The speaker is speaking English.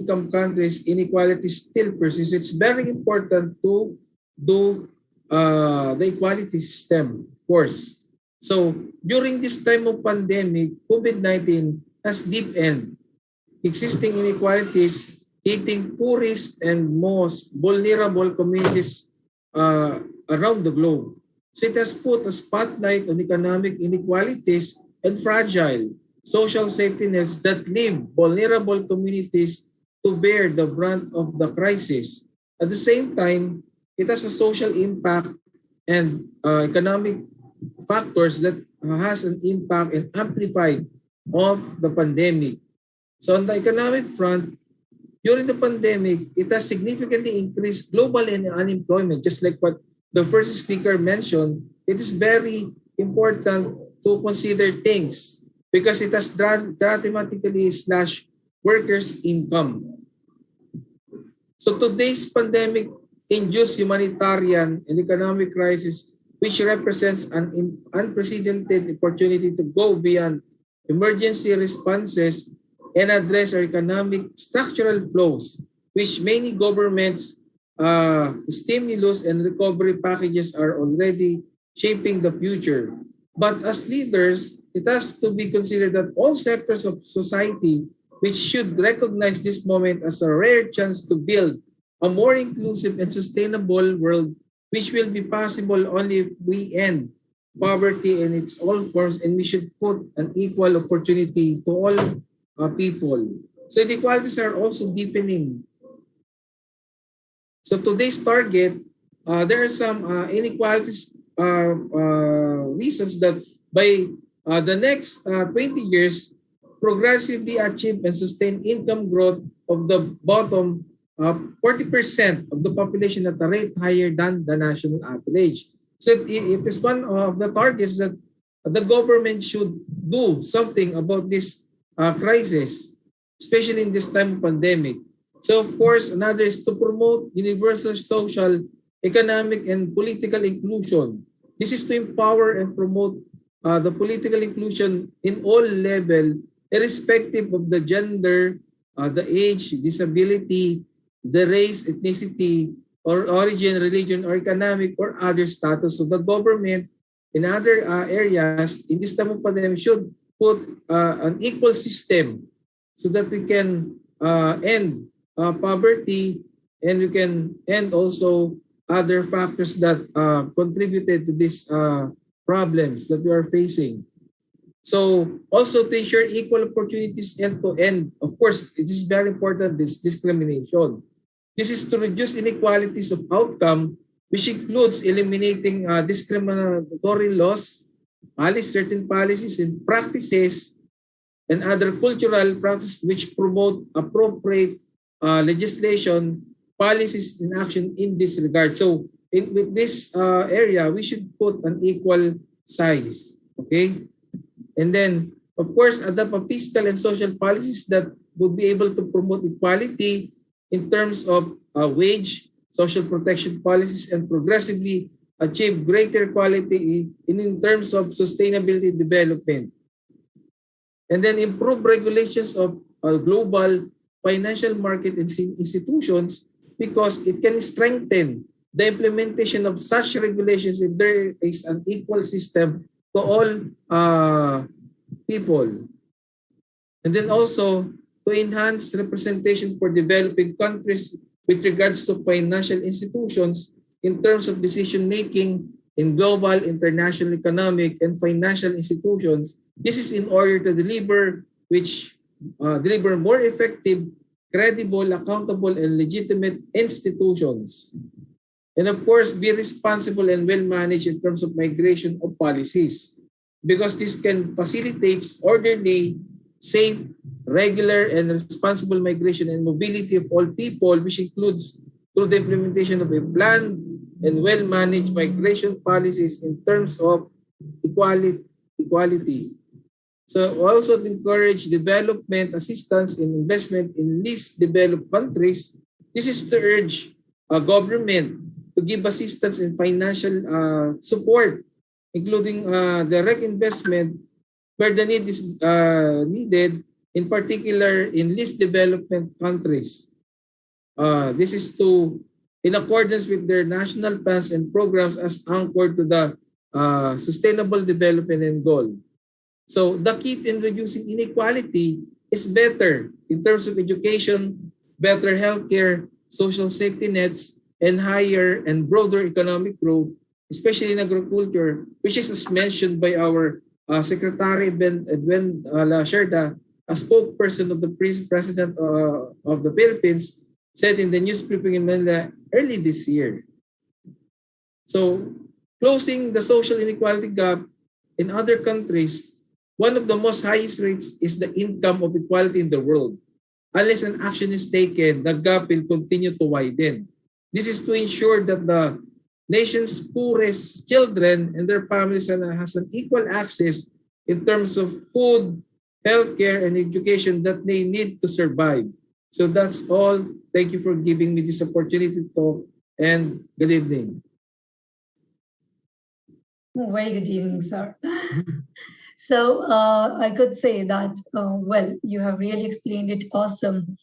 income countries, inequality still persists. It's very important to do the equality system, of course. So during this time of pandemic, COVID-19 has deepened existing inequalities, hitting poorest and most vulnerable communities around the globe. So it has put a spotlight on economic inequalities and fragile social safety nets that leave vulnerable communities to bear the brunt of the crisis. At the same time, it has a social impact and economic factors that has an impact and amplified of the pandemic. So on the economic front, during the pandemic, it has significantly increased global unemployment, just like what the first speaker mentioned. It is very important to consider things because it has dramatically slashed workers' income. So today's pandemic-induced humanitarian and economic crisis, which represents an unprecedented opportunity to go beyond emergency responses and address our economic structural flows, which many governments' stimulus and recovery packages are already shaping the future. But as leaders, it has to be considered that all sectors of society which should recognize this moment as a rare chance to build a more inclusive and sustainable world, which will be possible only if we end poverty in its all forms, and we should put an equal opportunity to all people. So inequalities are also deepening. So today's target, there are some inequalities reasons that by the next 20 years, progressively achieve and sustain income growth of the bottom 40% of the population at a rate higher than the national average. So it is one of the targets that the government should do something about this crisis, especially in this time of pandemic. So of course, another is to promote universal social, economic, and political inclusion. This is to empower and promote the political inclusion in all level, irrespective of the gender, the age, disability, the race, ethnicity, or origin, religion, or economic or other status. So the government in other areas in this time of pandemic should put an equal system so that we can end poverty and we can end also other factors that contributed to these problems that we are facing. So also to ensure equal opportunities end to end, of course, it is very important, this discrimination. This is to reduce inequalities of outcome, which includes eliminating discriminatory laws, certain policies and practices, and other cultural practices which promote appropriate legislation, policies, and action in this regard. So with this area, we should put an equal size, okay? And then, of course, adopt a fiscal and social policies that would be able to promote equality in terms of wage, social protection policies, and progressively achieve greater quality in terms of sustainability development. And then improve regulations of global financial market institutions because it can strengthen the implementation of such regulations if there is an equal system to all people. And then also to enhance representation for developing countries with regards to financial institutions in terms of decision making in global, international, economic, and financial institutions. This is in order to deliver more effective, credible, accountable, and legitimate institutions. And of course, be responsible and well managed in terms of migration of policies, because this can facilitate orderly, safe, regular, and responsible migration and mobility of all people, which includes through the implementation of a planned and well-managed migration policies in terms of equality. So also to encourage development assistance and investment in least developed countries. This is to urge government to give assistance and financial support, including direct investment where the need is needed in particular in least development countries. This is in accordance with their national plans and programs as anchored to the sustainable development and goal. So the key in reducing inequality is better in terms of education, better healthcare, social safety nets, and higher and broader economic growth, especially in agriculture, which is as mentioned by our Secretary Edwin Lacerda, a spokesperson of the President of the Philippines, said in the news briefing in Manila early this year. So closing the social inequality gap in other countries, one of the most highest rates is the income of equality in the world. Unless an action is taken, the gap will continue to widen. This is to ensure that the nation's poorest children and their families has an equal access in terms of food, healthcare, and education that they need to survive. So that's all. Thank you for giving me this opportunity to talk, and good evening. Very good evening, sir. So I could say that, well, you have really explained it awesome.